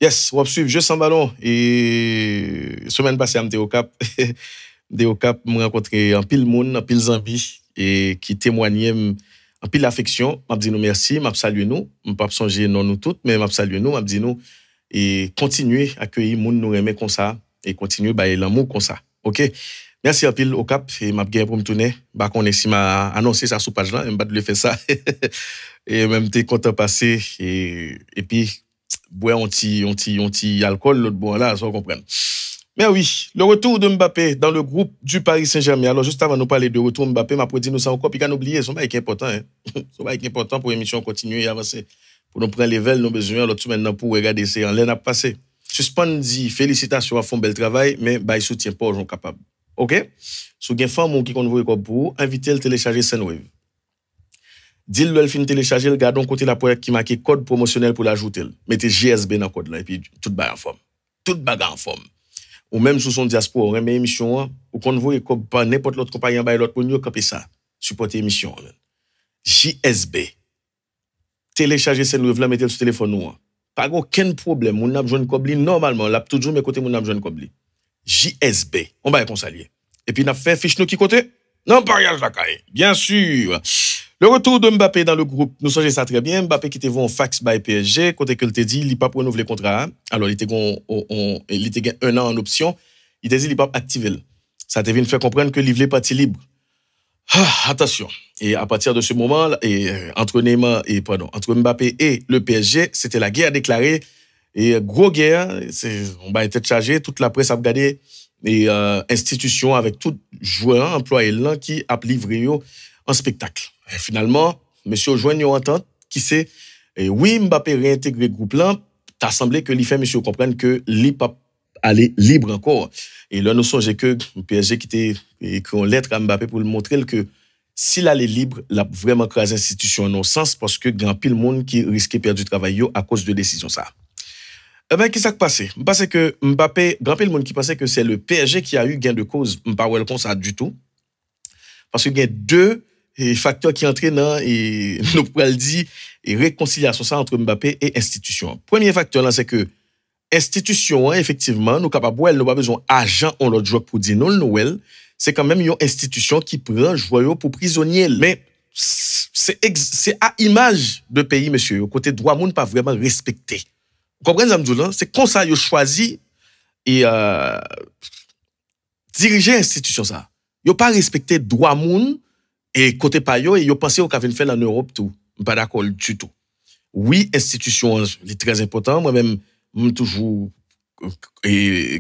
Yes, on va suivre je sans ballon et semaine passée j'étais au Cap. J'étais au Cap, me rencontrer un pile monde, un pile zambi et qui témoignait en pile affection, m'a dit nous merci, m'a salué nous, m'a pas songer non nous toutes mais m'a salué nous, m'a dit nous et continuer à accueillir monde nous aimer comme ça et continuer bah l'amour comme ça. OK? Merci un pile au Cap et m'a gagné pour me tourner, bah qu'on est si m'a annoncé ça sur page là, m'a de faire ça. Et même t'es content passer et puis boire un petit alcool l'autre bon là, ça comprendre. Mais oui, le retour de Mbappé dans le groupe du Paris Saint-Germain. Alors, juste avant de nous parler de retour Mbappé, m'a dit nous ça encore, puis qu'à n'oublier, c'est pas important, hein. C'est pas important pour l'émission continuer et avancer. Pour nous prendre les level, nous besoin, l'autre maintenant pour regarder c'est en l'air à passer. Suspend dit, félicitations à font bel travail, mais bah, il soutient pas aux gens capables. OK? Si vous avez femme qui compte vous pour inviter le télécharger Sendwave. Dis-le le fin télécharger, le gardon côté la poète qui marque code promotionnel pour l'ajouter. Mettez GSB dans le code là, et puis tout bagarre en forme. Tout bagarre en forme. Ou même sous son diaspora, on remet émission, ou qu'on voit comme pas n'importe l'autre compagnie en bas, l'autre pour nous, copier ça. Supporter émission. JSB. Télécharger cette nouvelle, mettez sur téléphone nous. Pas aucun problème. On a besoin de cobli normalement. Là, toujours, mes côtés, on a besoin de cobli. JSB. On va y conseiller. Et puis, on a fait fiche nous qui côté? Non, pas rien, bien sûr. Le retour de Mbappé dans le groupe, nous songez ça très bien. Mbappé qui était en fax by PSG, côté que le dit, il n'a pas renouvelé le contrat. Alors, il était un an en option. Il t'a dit, il n'a pas activé. Ça te vient faire comprendre que l'Ivlé parti libre. Ah, attention. Et à partir de ce moment, entre Mbappé et le PSG, c'était la guerre déclarée. Et gros guerre, on va être chargé, toute la presse a regardé les institutions avec tout joueur, employé là qui a livré en spectacle. Et finalement, monsieur joigne une entente qui c'est oui Mbappé réintégré le groupe là, t'as semblé que lui fait monsieur comprendre que lui pas aller libre encore. Et là nous songeons que le PSG qui était écrit une lettre à Mbappé pour lui montrer que s'il allait libre, il a vraiment crasé l'institution non sens parce que grand pile monde qui risquait perdre du travail à cause de décision ça. Eh ben, qu'est-ce qui s'est passé? Je pense que Mbappé, grand pile monde qui pensait que c'est le PSG qui a eu gain de cause, je ne pas comme ça du tout. Parce qu'il y a deux facteurs qui entraînent et nous pourrions le dire et réconciliation ça entre Mbappé et institution. Premier facteur là c'est que institution effectivement nous capable nous pas besoin agent on l'autre joueur pour dire non Noël, c'est quand même une institution qui prend joueur pour prisonnier mais c'est à image de pays monsieur côté droit monde pas vraiment respecté. Vous comprenez ça c'est comme ça yo choisi et diriger institution ça. Yo pas respecté droit monde et côté pa yo, et yo pensé au qu'avait fait en Europe tout. Pas d'accord du tout. Oui, institution est très important. Moi-même, toujours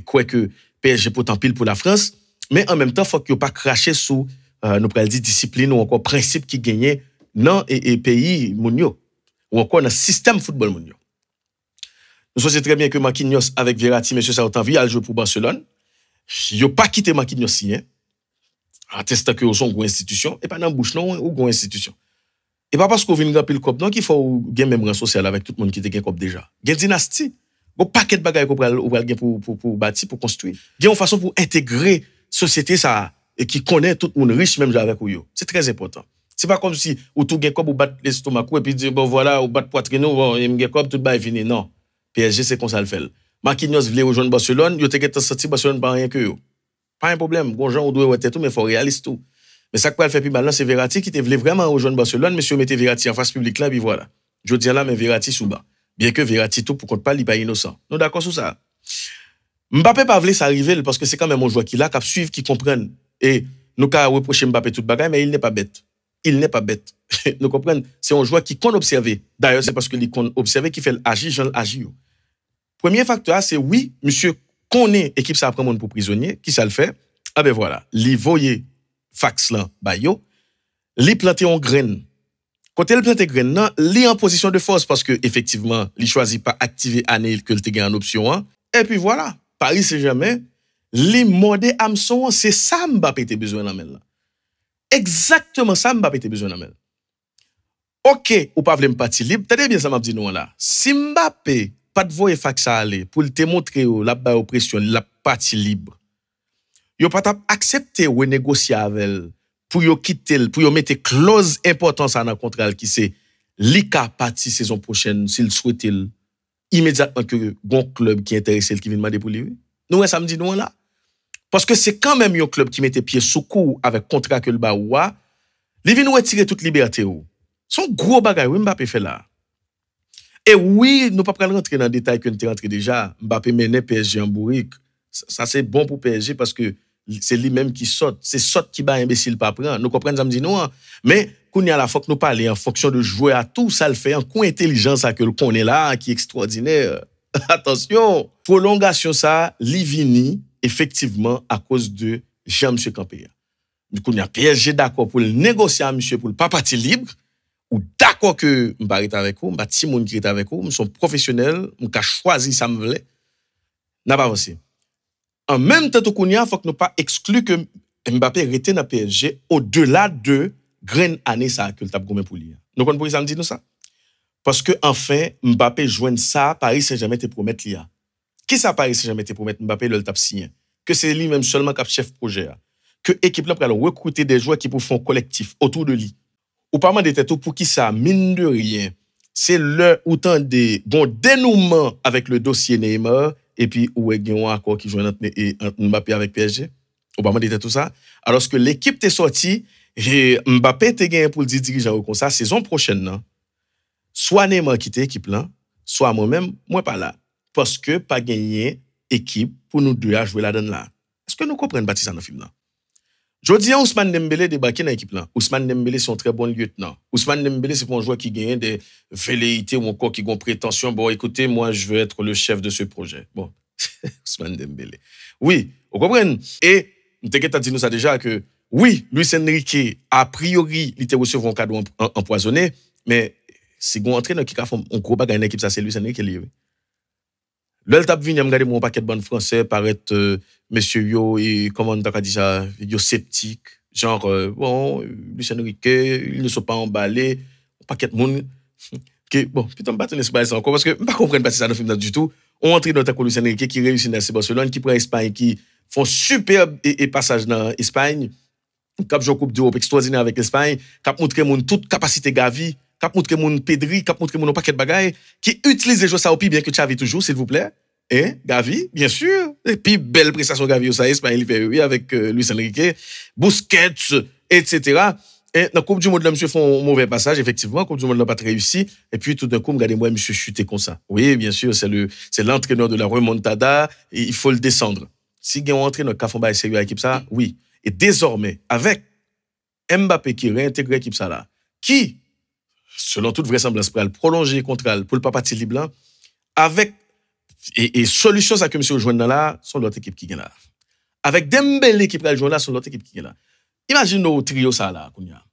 quoi que PSG pourtant pile pour la France, mais en même temps, faut que yo pas cracher sous nous pral dire discipline ou encore principe qui gagnait dans et pays mondiaux ou encore dans système football mondial. Nous savons très bien que Marquinhos avec Verratti, monsieur ça autant vie à jouer pour Barcelone. Yo pas quitté Marquinhos signé. Attestant que sont une institution et pas dans bouche non ou une institution. Et pas parce qu'on vient gagner le cop non qu'il faut gagner même rang social avec tout le monde qui te gagne cop déjà. Gagne dynastie. Bon paquet de bagages qu'on va pour bâtir pour construire. Gagne une façon pour intégrer société ça et qui connaît tout le monde riche même avec yo. C'est très important. C'est pas comme si ou tout gagne cop ou battre l'estomac et puis dire bon voilà ou battre poitrine bon il gagne cop tout ba fini non. PSG c'est comme ça le fait. Marquinhos voulait rejoindre Barcelone, yo te gete sorti Barcelone pas rien que yo. Pas un problème. Bon, gens, on doit être tout, mais il faut réaliste tout. Mais ça, quoi, elle fait plus mal, c'est Verratti qui te voulait vraiment rejoindre Barcelone, monsieur mettez Verratti en face publique là, puis voilà. Je dis là, mais Verratti sous bas. Bien que Verratti tout, pour qu'on ne parle, il pas innocent. Nous, d'accord sur ça. Mbappé pas voulu ça arriver, parce que c'est quand même un joueur qui l'a, qui suivre, qui comprenne. Et nous, qu'à reprocher Mbappé toute bagaille, mais il n'est pas bête. Il n'est pas bête. Nous comprenons, c'est un joueur qui compte observer. D'ailleurs, c'est parce qu'il compte observer qu'il fait agir, j'en agir. Premier facteur, c'est oui, monsieur connaît équipe ça prend monde pour prisonnier, qui ça le fait? Ah ben voilà, li voyer fax là ba yo, li planter en graine. Côté le planter graine nan, li en position de force parce que effectivement, li choisit pas activer année que le te gagne en option 1 et puis voilà, Paris Saint-Germain, li mordé Hamson, c'est ça Mbappé te besoin d'amel là. Exactement ça Mbappé te besoin d'amel. OK, ou pas vle m'parti libre, tenez bien ça m'a dit non là. Si Mbappé pas de voyer fax à aller pour te montrer la ba oppression, la partie libre. Yo pas accepter ou négocier avec pour yo quitter pour yo mettre clause importance dans contrat qui c'est lika partie saison prochaine s'il souhaite immédiatement que bon club qui est intéressé qui vient demander pour lui. Nous ça me dit non là. Parce que c'est quand même un club qui mettait pied sous cou avec contrat que le ba ouah. Li vient retirer toute liberté ou. Son gros bagay oui Mbappé fait là. Et oui, nous pas prendre rentrer dans le détail que nous t'es rentré déjà. Mbappé menait PSG en bourrique. Ça c'est bon pour PSG parce que c'est lui-même qui saute. C'est saute qui bat imbécile pas prendre. Nous comprenons ça me dit non. Mais qu'on y a la fois que nous parler en fonction de jouer à tout ça le fait en coup intelligence à que le qu'on est là qui est extraordinaire. Attention, prolongation ça, Livini effectivement à cause de Jean-Monsieur Campé. Du coup, il y a PSG d'accord pour le négocier à monsieur pour le pas partir libre. Ou d'accord que m'pa rete avec vous, m'pa ti moun qui rete avec vous, m'son professionnel, m'ka choisi ça me vle. N'a pas avancé. En même temps qu'on y a, faut que nous pas exclu que Mbappé rete dans PSG au-delà de graine année ça que le t'a gommé pour lui. Nous connaissons pour ça me dit nous ça. Parce que enfin Mbappé joine ça Paris Saint-Germain te promettre li a. Qui ça Paris Saint-Germain te promettre Mbappé le t'a signé que c'est lui même seulement cap chef projet que équipe là pour recruter des joueurs qui pour font collectif autour de lui. Ou pas de tête pour qui ça mine de rien. C'est le autant de bon dénouement avec le dossier Neymar et puis où est un accord qui joue entre Mbappé avec PSG. Ou pas de tout ça. Alors que l'équipe t'est sortie et Mbappé t'est gagné pour le dirigeant comme ça saison prochaine non. Soit Neymar quitte l'équipe là, soit moi-même moi pas là parce que pas gagné équipe pour nous deux à jouer la donne là. Est-ce que nous comprenons bâti ça dans le film là? Jodi Ousmane Dembélé débarqué dans l'équipe là. Ousmane Dembélé c'est un très bon lieutenant. Ousmane Dembélé c'est pas un joueur qui gagne des velléités ou encore qui ont prétention. Bon, écoutez, moi je veux être le chef de ce projet. Bon, Ousmane Dembélé. Oui, vous comprenez? Et t'inquiète à dire nous ça déjà que oui, Luis Enrique a priori il était recevoir un cadeau empoisonné, mais si vous entrez dans qui a fait un gros bagage dans l'équipe ça c'est Luis Enrique lié. L'ol t'a vinn regarder mon paquet de bon français paraître monsieur yo et comment on t'a dit ça yo sceptique genre bon Luis Enrique ils ne sont pas emballés paquet de monde que bon putain me battre Espagne encore parce que pas comprendre pas ça dans film du tout on entre dans ta Luis Enrique qui réussit dans Barcelone qui prend Espagne qui font superbe et passage dans Espagne cap jouer coupe d'Europe extraordinaire avec l'Espagne cap montrer mon toute capacité Gavi cap montrer mon Pedri cap montrer mon paquet de bagaille qui utilise les joueurs ça au pire bien que Xavi toujours s'il vous plaît. Gavi, bien sûr. Et puis, belle prestation Gavi au Espagne, il fait oui, avec Luis Enrique, Busquets, etc. Et dans la Coupe du Monde, là, monsieur font un mauvais passage, effectivement. La Coupe du Monde n'a pas très réussi. Et puis, tout d'un coup, regardez-moi, monsieur chuter comme ça. Oui, bien sûr, c'est l'entraîneur de la remontada. Et il faut le descendre. Si il y a un entraîneur qui a fait un sérieux à l'équipe, ça, oui. Et désormais, avec Mbappé qui réintègre l'équipe, ça là, qui, selon toute vraisemblance, pour prolonger le contrat pour le papa libre, avec et solution ça que monsieur joindre dans là sont l'autre équipe qui gagne là avec Dembélé qui prend joindre là sont l'autre équipe qui gagne là imagine nos trio ça là kounya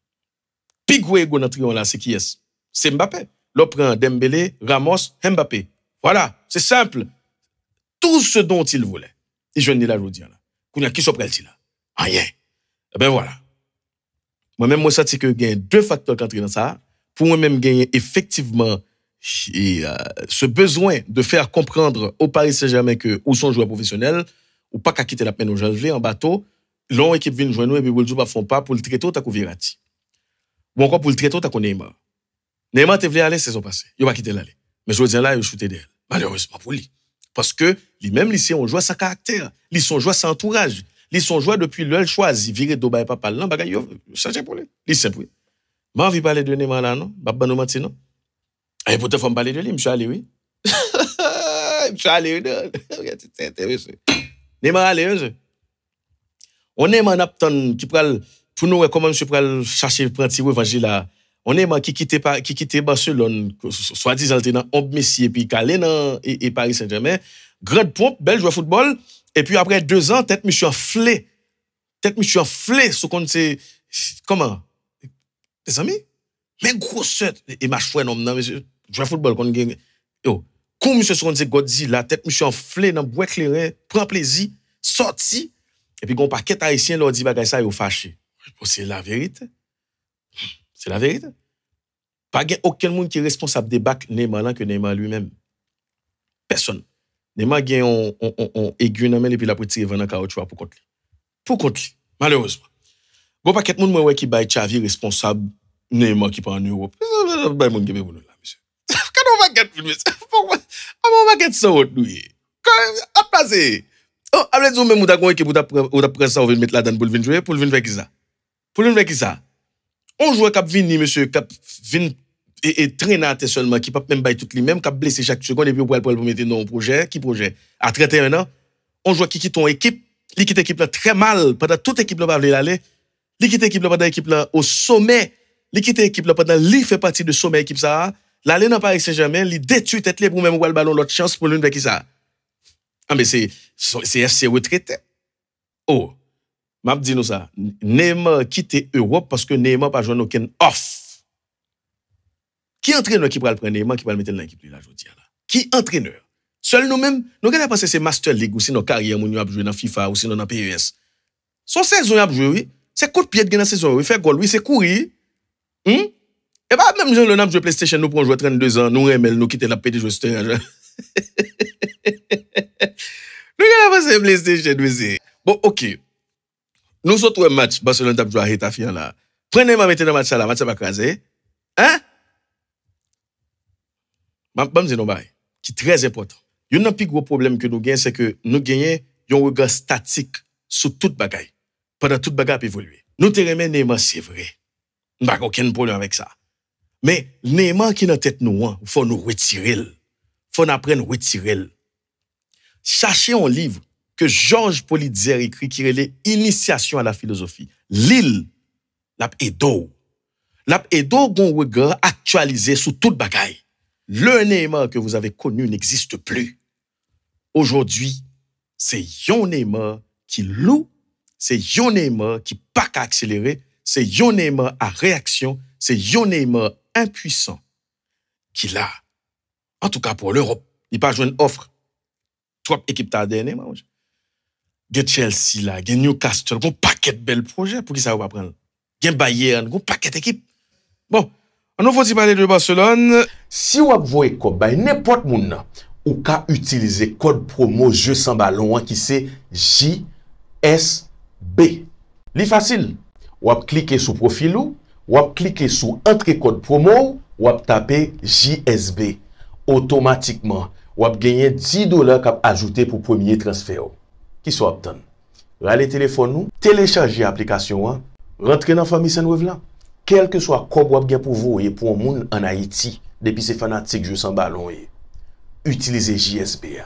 pigwe go dans trio là c'est qui est c'est Mbappé l'on prend Dembélé Ramos Mbappé voilà c'est simple tout ce dont il voulait il joindre là aujourd'hui là kounya qui sont prêt là rien ben voilà moi-même moi senti que gagne deux facteurs qui entrent dans ça pour moi-même gagner effectivement et ce besoin de faire comprendre au Paris Saint-Germain que où sont joueurs professionnels ou pas qu'à quitter la peine aux gens en bateau l'on équipe vient joindre et puis vous pas font pas pour le traiter ta Verratti ou encore pour le traiter ta Neymar te voulait aller saison passée il va quitter l'aller mais je dis là il shooter d'elle malheureusement pour lui parce que lui-même lycée on joue sans caractère ils sont joueurs sans entourage ils sont joueurs depuis leur choisi virer Dubaï papa là bagaille changer pour lui il simple moi envie parler de Neymar là non pas nous mentir non. Et pour te faire parler de lui, monsieur allé, oui. Monsieur allé, c'est intéressant. Neymar allé, on est en aptan qui pral pour nous comment monsieur pral chercher prendre revanche là. On est qui quitte Barcelone, soi-disant dans Omb Messi et puis calé dans et Paris Saint-Germain, grande pompe, belle joueur football et puis après 2 ans tête monsieur enflé. Tête monsieur enflé ce qu'on c'est comment? Les amis, mais gros set et match frère non monsieur jouer football qu'on gagne yo comme monsieur se dit Godzilla tête monsieur enflé dans bois éclairé prend plaisir sorti et puis gon paquet haïtien leur dit bagay ça yo fâché c'est la vérité pas aucun monde qui est responsable des bacs Neymar là que Neymar lui-même personne Neymar gagne on aiguille dans main et puis la petit vendre caoutchouc pour contre lui malheureusement gon paquet monde moi qui bail Xavi responsable Neymar qui pas en Europe ba monde qui là monsieur. Pourquoi on va get ça autre nous. A passer. Oh, avec vous même ou d'accord équipe ou d'après ça on veut mettre là-dedans pour venir jouer, pour venir faire qui ça? Pour venir faire qui ça? On joue cap vini monsieur cap vin et traîner seulement qui pas même bailler tout lui même cap blessé chaque seconde et puis pour mettre dans un projet, qui projet? À 31 ans, on joue qui quitte ton équipe, il quitte équipe là très mal pendant toute équipe là pas veut aller, il quitte équipe là pendant équipe là au sommet, il quitte équipe là pendant lui fait partie de sommet équipe ça, l'aller dans Paris Saint-Germain, il détruit tête les pour même le ballon l'autre chance pour lui faire qui ça? Ah mais c'est FC retraité. Oh, m'a dit nous ça. Neymar quitte Europe parce que Neymar pas joué aucun off. Qui entraîneur qui va le prendre Neymar qui va le mettre dans l'équipe là aujourd'hui là? Qui entraîneur? Seul nous-mêmes, nous regardons passer c'est Master League ou sinon carrière mon a joué dans FIFA ou sinon dans PES. Son saison a joué oui, c'est coup de pied dans la saison, il fait goal oui, c'est courir. Et pas même Jean le n'a joué PlayStation nous pour jouer 32 ans, nous remel nous quitter la PD jouer terrain. Nous regardons passer PlayStation oui. Bon, OK. Nous autres match Barcelone t'a joué à Getafe là. Prenez moi mettez dans match là, match pas crasé. Hein? Bam dis non bail qui très important. Un des plus gros problème que nous gagnons c'est que nous gagnons un regard statique sur toute bagaille. Pendant toute bagaille a évolué. Nous te remet Neymar c'est vrai. Nous pas aucun problème avec ça. Mais Neymar qui dans tête nous faut nous retirer. Faut nous apprendre retirer. Cherchez un livre que Georges Politzer écrit qui est l'initiation à la philosophie. L'île, l'ap edo. L'ap edo gon regard actualisé sous toute bagaille. Le Neymar que vous avez connu n'existe plus. Aujourd'hui, c'est yon Neymar qui loue, c'est yon Neymar qui pas qu'à accélérer, c'est yon Neymar à réaction, c'est yon Neymar impuissant qui là. En tout cas pour l'Europe, il pas joué une offre. Trop équipe ta dernièrement. Gen Chelsea là, gen Newcastle, gon paquet de belles projets pour qui ça va prendre. Gen Bayern, gon paquet d'équipes. Bon, on faut parler de Barcelone. Si vous voyez quoi, n'importe moun ou ka utiliser code promo jeu sans ballon qui c'est JSB. Li facile. Ou cliquer sur profil ou cliquer sur entrée code promo ou taper JSB. Automatiquement, ou gagner $10 cap ajouté pour premier transfert. Qui soit obtenu. Rale téléphone nous, télécharger l'application, rentrer dans la famille Saint-Nouveau là. Quel que soit quoi vous avez pour vous et pour un monde en Haïti, depuis ces fanatiques jeu sans ballon, utilisez JSB.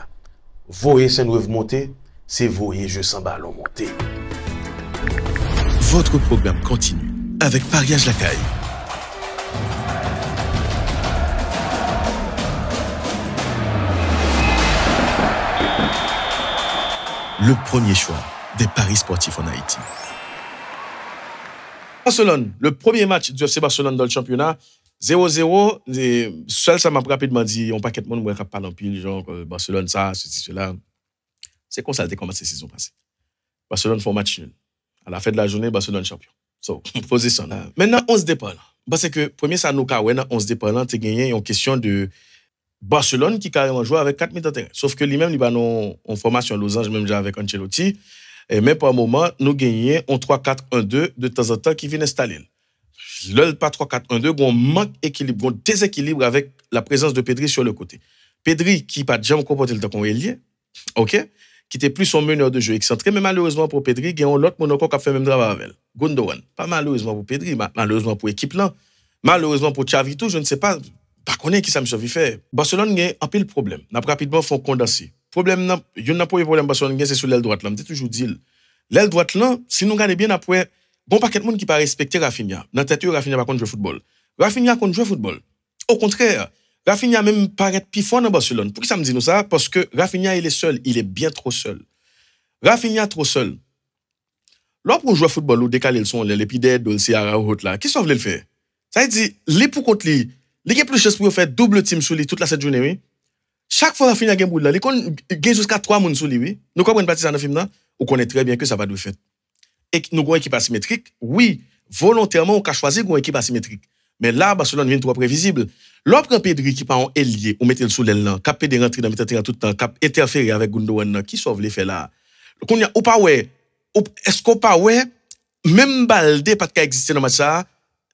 Voyez Saint-Nouveau monter, c'est voyez jeu sans ballon monter. Votre programme continue avec Pariage Lacaille. Le premier choix des paris sportifs en Haïti. Barcelone, le premier match du FC Barcelone dans le championnat, 0-0. Seul ça m'a rapidement dit, on paquet de monde qui parle en pile, genre Barcelone, ça, ceci, cela. C'est comme ça a commencé la saison passée. Barcelone fait un match nul. À la fin de la journée, Barcelone champion. So, position là. Maintenant, 11 départ. Parce que, premier, ça nous a 11 départ, tu as gagné une question de Barcelone qui carrément joue avec 4 minutes de terrain. Sauf que lui-même, il va en formation losange, même déjà avec Ancelotti. Et même par moment, nous gagnons en 3-4-1-2 de temps en temps qui vient installer. Le pas 3-4-1-2, on manque d'équilibre, on déséquilibre avec la présence de Pedri sur le côté. Pedri qui n'a jamais comporté le temps qu'on est lié, ok? Qui était plus son meneur de jeu excentré, mais malheureusement pour Pedri, il y a un autre Monaco qui a fait même travail avec elle. Gundogan. Pas malheureusement pour Pedri, malheureusement pour l'équipe là. Malheureusement pour Xavi, tout, je ne sais pas. Par contre, qui ça me sauve faire. Barcelone a un peu le problème. N'a rapidement font condenser. Problème n'a pas problème Barcelone c'est sur l'aile droite là. Je toujours dit l'aile droite là, si nous regardons bien après bon paquet de monde qui pas respecter Rafinha. Dans tête Rafinha pas contre jouer football. Rafinha contre jouer football. Au contraire, Rafinha même paraît plus fort dans Barcelone. Pourquoi ça me dit nous ça? Parce que Rafinha il est seul, il est bien trop seul. Rafinha trop seul. Là pour jouer football ou décaler le son les pidets Dolce Araújo là, qui sauve le faire? Ça veut dire les pour contre lui. Il y a plus de chances pour faire double team sur lui toute la cette journée, oui. Chaque fois Rafinha gagne bout là, il gagne jusqu'à 3 moun sur lui, oui. Nous comprenons pas ça dans film là, on connaît très bien que ça va de fait. Et nous avons une équipe asymétrique, oui, volontairement on a choisi une équipe asymétrique. Mais là Barcelone vient trop prévisible. L'autre Pedri qui pas en ailier, on mettait le sous l'aile là, cap de rentrer dans le tout le temps, cap interférer avec Gundogan qui sauve l'effet là. Qu'on y a ou pas ouais, est-ce qu'on pas ouais, même Balde pas qu'à exister dans match ça.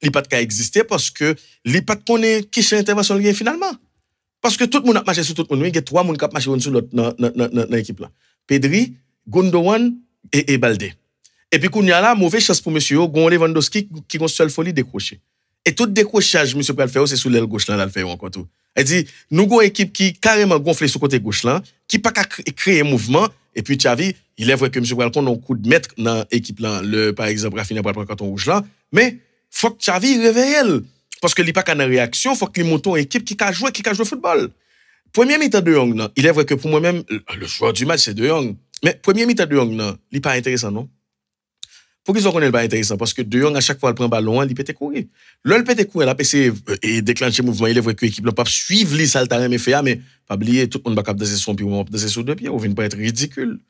Il pas de cas exister parce que il pas connaît qui c'est intervention finalement. Parce que tout le monde a marché sur tout le monde. Il y a 3 personnes qui ont marché sur l'autre dans l'équipe là. Pedri, Gundogan et Balde. Et puis, il y a là, mauvaise chance pour monsieur, Gon Lewandowski qui a une seule folie décroché. Et tout décrochage, monsieur peut le faire, c'est sur l'aile gauche là, là, le faire encore tout. Elle dit, nous avons une équipe qui carrément gonflée sur le côté gauche là, qui pas qu'à créer mouvement. Et puis, Xavi, il est vrai que monsieur Balcon a un coup de maître dans l'équipe là, par exemple, Rafinha pour le carton rouge là. Mais, faut que Xavi réveille elle. Parce que il pas qu'à une réaction, faut qu'il monte une équipe qui a joué football. Premier mi-temps de Young, non, il est vrai que pour moi-même, le joueur du match, c'est De Jong. Mais premier mi-temps de Young, non, il n'est pas intéressant, non? Pour qu'ils soient qu'on est pas intéressant, parce que De Jong, à chaque fois, il prend le ballon, il peut courir. Là, il peut courir, il a essayé et déclencher le mouvement. Il est vrai que l'équipe n'a pas suivre les saltarins, mais pas oublier, tout le monde va capter son pied, on va passer sur 2 pieds, on vient pas être ridicule.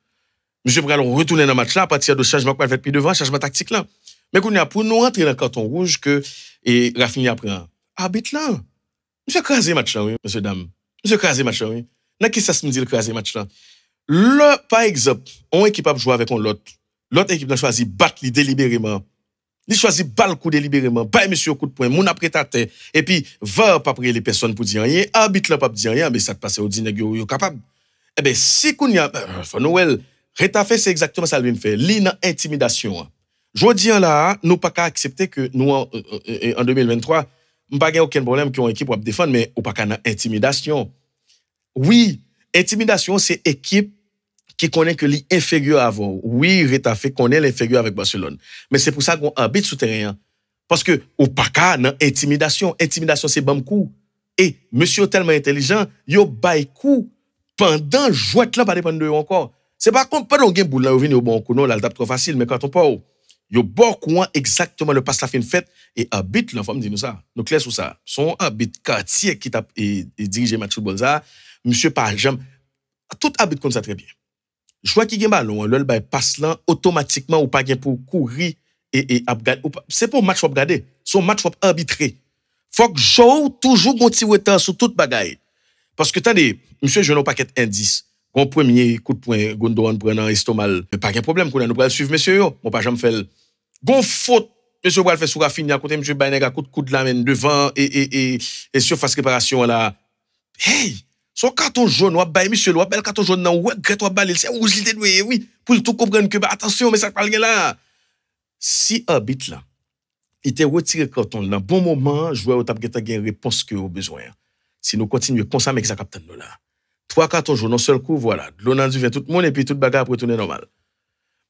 Monsieur Bralon retourner dans le match là, à partir de changement qu'on a fait plus devant, changement tactique là. Mais qu'on a pour nous rentrer dans le carton rouge que, et Rafinha prend, arbitre là. Monsieur crasé match là, oui, monsieur dame. Monsieur crasé match là, oui. N'a qui ça se me dit le crasé match là? Là, par exemple, on équipe à jouer avec l'autre. L'autre équipe a choisi battre délibérément. Il choisit balle coup délibérément. Bah, monsieur, coup de poing, mon après ta tête. Et puis, va pas prier les personnes pour dire rien. Arbitre là, pas dire rien, mais ça te passe au dîner, yo capable. Eh ben, si qu'on y a, Noël, Rétafé, c'est exactement ça lui fait. L'ina intimidation. Je dis là, nous pas qu'à accepter que nous, en 2023, nous pas aucun problème qu'on équipe pour défendre, mais ou pas qu'à intimidation. Oui, intimidation, c'est équipe qui connaît que l'inférieur avant. Oui, Rétafé connaît l'inférieur avec Barcelone. Mais c'est pour ça qu'on habite sous terrain. Parce que, ou pas qu'à intimidation. Intimidation, c'est bon coup. Et, monsieur tellement intelligent, yo bail coup pendant jouet là, pas dépendre de eux encore. C'est pas comme pas dans game boule là, au bon coup, non, là, le tape trop facile, mais quand on parle, yo bon coin exactement le passe la fin de fête, et habite, l'enfant me dit nous ça. Nous clair sur ça. Son habite quartier qui tape et dirige match football ça, monsieur pas jamais. Tout habite comme ça très bien. Joueur qui gagne ballon, le bail passe là, automatiquement, ou pas gain pour courir et c'est pas un match pour regarder, c'est un match pour arbitrer. Faut que joue toujours un petit retard sur toute bagaille. Parce que attendez, monsieur, je n'ai pas qu'un indice. Mon premier coup de poing, Gundogan prend un estomac. Pas de problème, nous pouvons suivre monsieur yo. Mon pas jamais fait. Gon faute, monsieur Boal fait sur Rafinha, côté monsieur Bainega, coup de coude la main devant et surface réparation là. Hey, son carton jaune, ou bail monsieur, ou bel carton jaune, ou grette ou balle, c'est rouge l'idée de oui, pour tout comprendre que attention, mais ça parle là. Si arbitre là, il te retiré carton là, bon moment, joueur au tap une réponse que au besoin. Si nous continuons comme ça avec ça capitaine là. 3 cartons jaunes, non seul coup, voilà. L'on a dû faire tout le monde et puis toute bagarre pour retourner normal.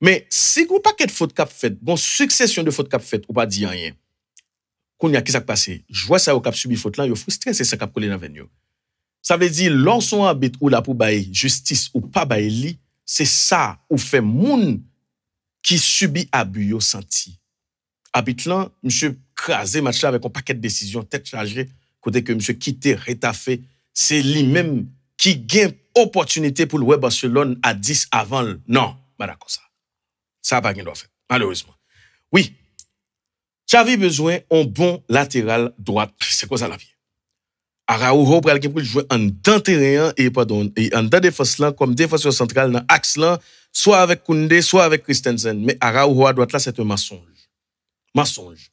Mais si vous pas de faute cap fait, bon succession de fautes cap fait ou pas dire rien. Qu'on y a qui ça passé, je vois ça au cap subi faute là, yo frustré, c'est ça cap coller dans venir. Ça veut dire lorsqu'on habite ou là pour bailler justice ou pas bailler li, c'est ça ou fait moun qui subit abus yo senti. Habite là, monsieur crasé match là avec un paquet de décisions tête chargée côté que monsieur quitté Rétafé, c'est lui-même qui gagne opportunité pour le Barcelone à 10 avant. Non, pas d'accord ça. Ça n'a pas gagné fait, malheureusement. Oui, Xavi besoin d'un bon latéral droite. C'est quoi ça la vie? Araujo pour jouer en dans terrain et en dans défense là comme défenseur central dans axe là, soit avec Koundé, soit avec Christensen. Mais Araujo à droite là c'est un mensonge. Mensonge.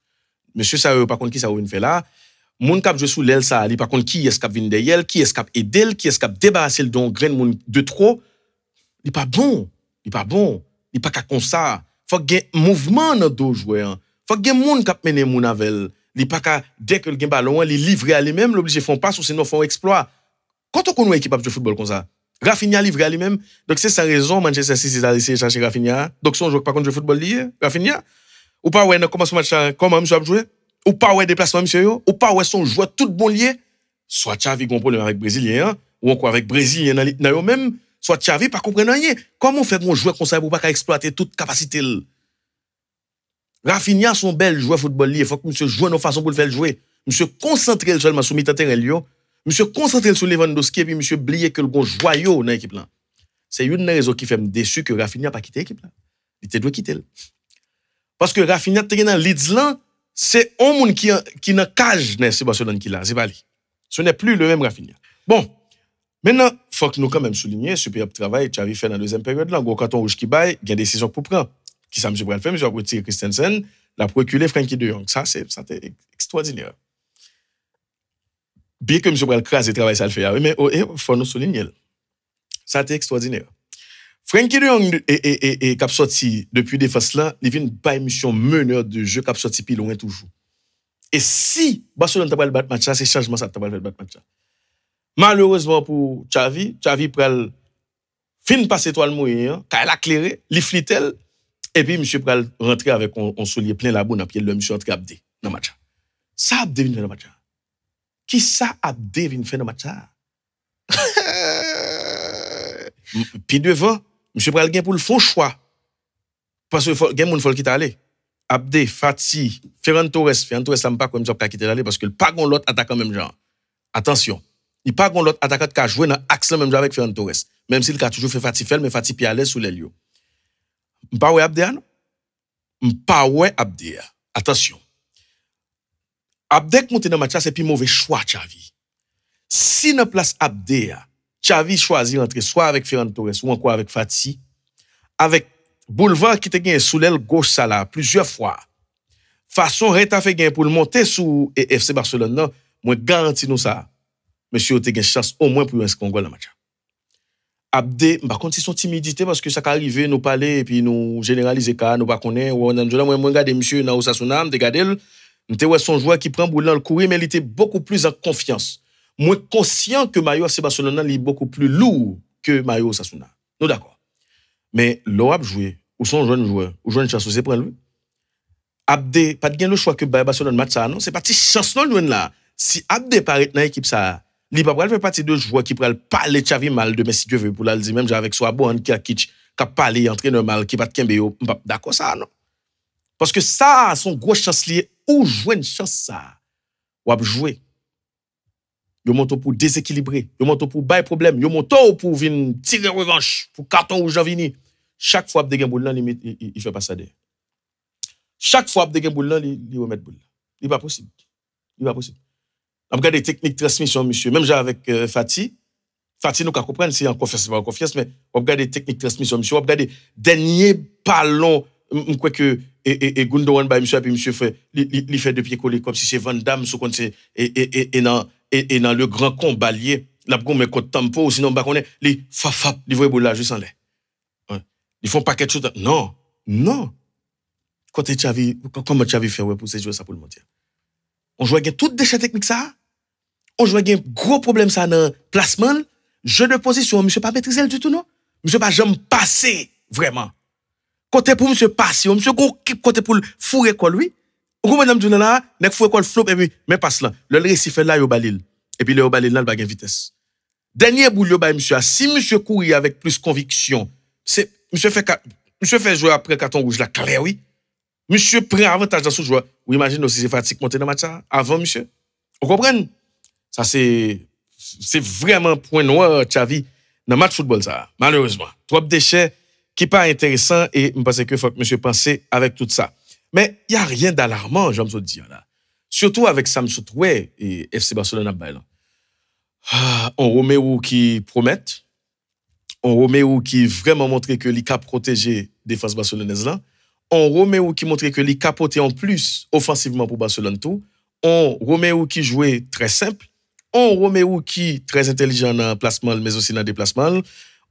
Monsieur ça par contre qui ça vient faire là? Moun kap joué sous l'aile ça, li par contre qui est-ce kap vinn derrière, qui est-ce kap aider, qui est-ce kap débarrasser le don grain moun de trop, il pas bon, il pas ka comme ça. Faut gen mouvement dans dos joueur. Faut gen moun kap mener moun avec, il pas ka dès que le gen ballon, il livrer à lui-même, l'obligé font passe ou sinon font exploit. Quand on connaît équipe de football comme ça, Rafinha livré à lui-même, donc c'est sa raison Manchester City a essayé chercher Rafinha. Donc son joueur par contre de football lié, Rafinha ou pas ouais dans commence match comment monsieur a joué? Ou pas ouais déplacement monsieur yo, ou pas ouais son joueur tout bon lié, soit Xavi gon problème avec brésilien ou encore avec brésilien dans yo même, soit Xavi pas comprendre rien. Comment faire un joueur comme ça pour pas exploiter toute capacité? Rafinha son bel joueur football lié, faut que monsieur joue de façon pour le faire jouer. Monsieur concentré seulement sur mi-temps terrain yo, monsieur concentré sur Lewandowski et puis monsieur oublier que le bon joyau dans l'équipe là. C'est une raison qui fait me déçu que Rafinha pas quitter l'équipe là. Il te doit quitter. Parce que Rafinha te dans Leeds là, c'est un monde qui n'a cage dans ce Barcelone qui là, c'est pas lui. Ce n'est plus le même Rafinha. Bon, maintenant, faut que nous quand même souligner super travail Xavi fait dans la deuxième période là, gros carton rouge qui baille, il y a des décisions pour prendre. Qui ça monsieur Brel fait, monsieur a retiré Christensen, l'a reculé Frenkie de Jong. Ça c'est extraordinaire. bien que monsieur pral craser travail ça le fait, mais faut nous souligner. Ça c'est extraordinaire. Frenkie de Jong et cap sorti depuis défense là, il vient pas émission meneur de jeu cap sorti plus loin toujours. Et si Barcelone t'a pas le battre match ça, c'est changement ça t'a pas le battre match ça. Malheureusement pour Xavi pral fin passer toile moyen, quand elle a clairé, li flitel et puis monsieur pral rentrer avec on soulier plein la bonne pied le monsieur entre Abdé dans match. Ça Abdé vient dans match. Qui ça Abdé vient faire dans match ça? Puis devant monsieur pral gain pour le fond choix. Parce que gain moun faut quitter aller. Abdé, Fati, Ferran Torres ça pas comme ça pas quitter aller parce que pas gon l'autre attaquant même genre. Attention, il pas gon l'autre attaquant qui a joué dans axe même genre avec Ferran Torres. Même s'il a toujours fait Fati Fel mais Fati pi à l'aise sous les lieux. M'pa ouais Abdé non? M'pa ouais Abdé. Attention. Abdé qui monte dans match c'est plus mauvais choix Xavi. Si dans place Abdé, Xavi choisit rentrer soit avec Ferran Torres ou encore avec Fati avec Boulevard qui te gagne sous l'aile gauche ça là plusieurs fois. Façon Reta fait gain pour le monter sous FC Barcelone non, moi garantis nous ça. Monsieur te gagne chance au moins pour un Congo dans match. Abdé par contre ils sont timidité parce que ça peut arriver nous parler et puis nous généraliser car nous pas connaît ou on moi regarder monsieur dans Osasuna, me regarder m'te ouais son joueur qui prend boule dans le courir mais il était beaucoup plus en confiance. Moi conscient que Mayo FC Barcelone il est beaucoup plus lourd que Mayo Osasuna. Nous d'accord. Mais l'Europe jouer ou son jeune joueur ou jeune chance c'est prendre lui. Abdé pas de gain le choix que Barcelone match ça non, c'est pas petite chance non loin là. Si Abdé paraît dans équipe ça, il pas faire partie de joueurs qui pourraient parler Xavi mal de mais si Dieu veut pour la dire même avec Swabon qui a kitch qui parler entraîneur mal qui pas de kembe yo d'accord ça non. Parce que ça son gros chance lié ou jouer une chance ça. Ou jouer. Yo monto pour déséquilibrer, yo monto pour bail problème, yo monto pour venir tirer revanche pour carton rouge vini. Chaque fois Abdé gen boule là il fait pas ça derrière. Chaque fois Abdé gen boule là il remet boule. Il pas possible. Il pas possible. On regarde des techniques de transmission monsieur, même avec Fati nous ka comprendre c'est en confiance mais on regarde des techniques de transmission monsieur, on regarde dernier ballon quoi que et Gundogan ba monsieur puis monsieur fait il fait de pied collé comme si c'est Van Damme sous compte c'est et dans le grand combat lié la gomme contre tempo sinon ba connaît li fafap li voye boule là juste en l'air. Ils font pas quelque chose non côté Xavi comment Xavi fait ouais pour ces joueurs ça pour le mentir. On joue avec toutes déchets techniques ça. On joue avec un gros problème ça dans placement, jeu de position, monsieur pas maîtriser du tout non. Monsieur pas jamais passer vraiment. Côté pour monsieur passer, monsieur côté pour fourrer quoi lui. Ou madame Duna là, nek fourrer quoi flop et puis mais passe là. Le récif là yo balil. Et puis le balil là il pas gain vitesse. Dernier boulot ba monsieur, si monsieur courir avec plus conviction, c'est monsieur fait jouer après carton rouge là clair oui. Monsieur prend avantage dans ce joueur. Ou imagine aussi c'est fatigue monter dans match ça avant monsieur. Vous comprenez? Ça c'est vraiment point noir Xavi dans match football ça. Malheureusement, trop de déchets qui pas intéressant et je pense que faut que monsieur penser avec tout ça. Mais il y a rien d'alarmant, j'aime ça dire là. Surtout avec Samsung ouais et FC Barcelone à bail là. On Romeo qui promet, on Romeo qui vraiment montré que il cap protéger défense barcelonaise là. On Romeo qui montrait que il capotait en plus offensivement pour Barcelone tout. On Romeo qui jouait très simple. On Romeo qui très intelligent dans le placement mais aussi dans le déplacement.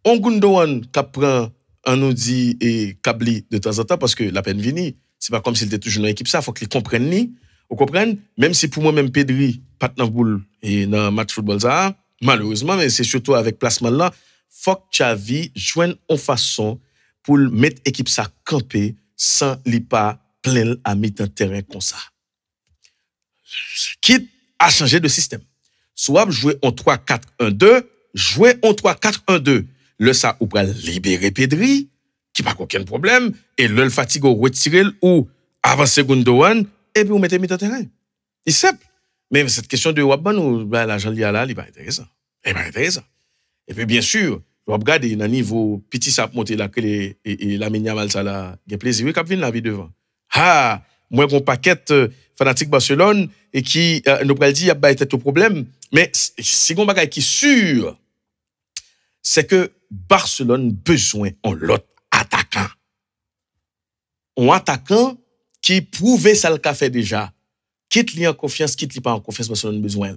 On Gundogan qui prend un nous dit et Kabli de temps en temps parce que la peine vini. C'est pas comme s'il était toujours dans l'équipe ça, faut qu'il comprenne ni. Vous comprenez? Même si pour moi même Pedri pas dans boule et dans match football ça malheureusement mais c'est surtout avec placement là, faut que Xavi joigne en façon pour mettre équipe ça camper sans li pas plein à mi-temps terrain comme ça. Quitte à changer de système. Soit jouer en 3-4-1-2, jouer en 3-4-1-2. Le ça ou pral libérer Pedri qui pas aucun problème et le fatigue retirer ou avancer Gundogan et puis vous mettez mi-temps terrain. C'est simple. Mais cette question de Wabban ou l'argent lié là, il pas intéressant. Il pas intéressant. Et puis bien sûr, vous regardez dans niveau petit sap monter là que et la Yamal ça là, il y a plaisir cap vinn la vie devant. Ah, moi gon paquet fanatique Barcelone et qui nous pral dit y a pas tête au problème, mais si gon bagay qui sûr c'est que Barcelone besoin en l'autre attaquant. Un attaquant qui prouve ça le fait déjà. Quitte li en confiance, quitte li pas en confiance Barcelone besoin.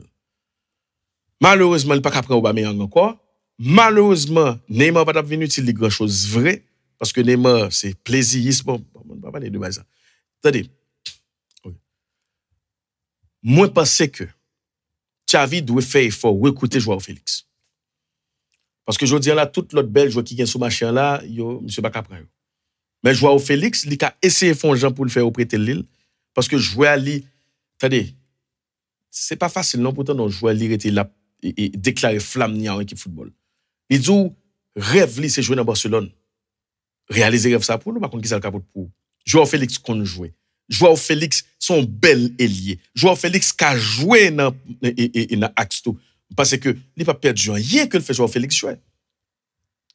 Malheureusement, il pas capable Aubameyang encore. Malheureusement, Neymar pas venir utiliser grand chose vrai parce que Neymar c'est plaisiriste. Bon, on va parler de ça. Attendez. Moi pense que Xavi doit faire effort recruter Joao Félix. Parce que je dis là toute l'autre belle joueur qui vient sur machin là, yo monsieur pas capable. Mais Joao Félix, il a essayé fond Jean pour le faire au prêter Lille parce que jouer à Lille, attendez, c'est pas facile non pourtant non jouer à Lille était là et déclarer flamme ni en équipe football. Il dit rêve li c'est jouer dans Barcelone. Réaliser rêve ça pour nous par contre qui ça le capot pour. Joao Félix qu'on jouer. Joao Félix son bel ailier. Joao Félix qui a joué dans axe tout parce que il pas perdu rien que le fait Joao Félix jouer.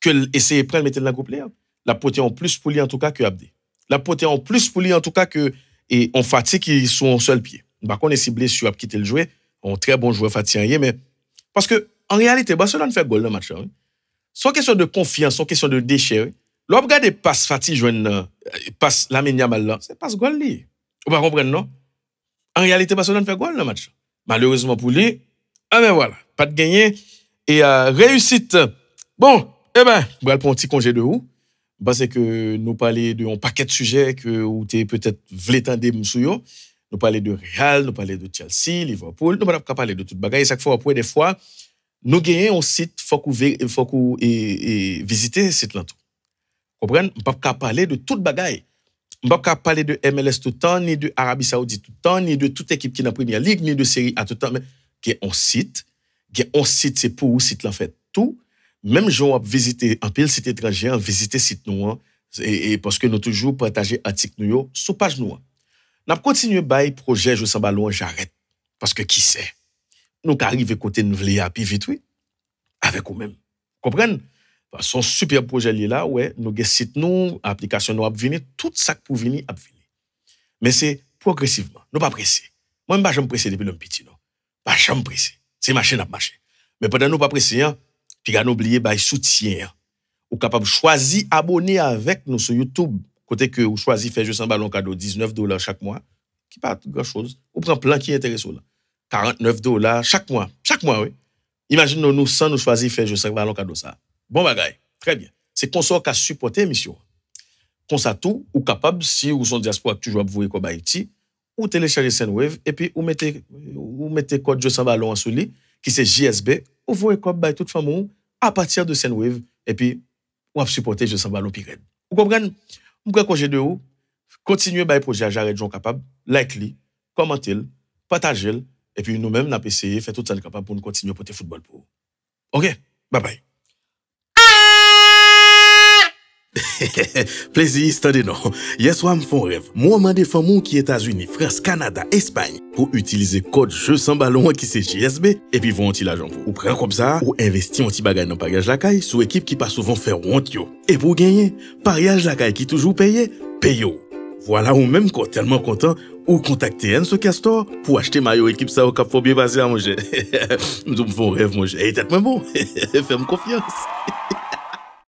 Que essayer prendre mettre dans la groupe là. La pote en plus pour lui en tout cas que Abdé. La pote en plus pour lui en tout cas que et on fatigue qui sont en seul pied. Par contre, si blessure a quitté le jouer, un très bon joueur fatigué mais parce que en réalité Barcelone fait goal dans le match. Hein. Soit question de confiance, soit question de déchet. L'on regarde passe fatigue joine passe la Yamal là, c'est passe goal li. Vous pas comprendre non? En réalité Barcelone fait goal dans le match. Malheureusement pour lui, ah ben voilà, pas de gagner et réussite. Bon, eh ben, on va prendre un petit congé de où? Parce que nous parler de un paquet de sujets que ou t'es peut-être vle tande sou yo. Nous parler de Real, nous parler de Chelsea, Liverpool, nous pas parler de toute bagaille chaque fois après des fois nous gagnons un site faut qu'on visiter site là tout. Comprendre? On pas parler de toute bagaille. On pas parler de MLS tout le temps ni de Arabie Saoudite tout le temps ni de toute équipe qui dans Première Ligue ni de série A tout le temps mais qui un site c'est pour site là fait tout. Même gens ont visité en pile site étranger, visiter site nous et parce que nous toujours partager article nous sur page nous. N'a continuer bail projet je sans ballon j'arrête parce que qui sait nous arriver côté nous vle à vite oui avec nous même. Comprendre? Son super projet là ouais nous gen site nous application nous a venir tout ça pour venir a venir. Mais c'est progressivement, nous pas pressé. Moi pas jamais pressé depuis le petit non. Pas jamais pressé. C'est machine à marcher. Mais pendant nous pas pressé hein, puis gars n'oublier bail soutien. Ou capable choisir abonner avec nous sur YouTube côté que ou choisir faire jeu sans ballon cadeau $19 chaque mois qui pas grand chose. Ou prend plan qui intéresse là. $49 chaque mois oui. Imagine nous sans nous choisir faire jeu sans ballon cadeau ça. Bon bagaille, très bien. C'est qu'on soit qu'à supporter l'émission. Comme ça tout ou capable si ou son diaspora toujours vous comme Haïti ou télécharger Sendwave et puis ou mettez code jeu sans ballon en sous lit qui c'est JSB ou vous comme by toute famille à partir de Sendwave et puis ou supporter jeu sans ballon pirate. Vous comprenez? Vous projet de où continuer by projet j'arrête Jean capable like li, commenter, partager et puis nous-mêmes n'a essayer faire tout ça capable pour nous continuer porter football pour. OK, bye bye. Plaisir, attendez non. Hier soir, me font rêve. Moi, m'a des femmes qui États-Unis, France, Canada, Espagne, pour utiliser code jeu sans ballon qui c'est JSB, et puis vont l'argent pour. Ou prendre comme ça, ou investir un petit bagage dans pariage la caille, sous équipe qui pas souvent faire honte yo. Et pour gagner, pariage la caille qui toujours paye yo. Voilà ou même quand tellement content, ou contacter Enso Castor pour acheter maillot équipe ça au cap faut bien passer à manger. Nous me font rêve, manger. Et tête moi bon. Fais-moi confiance.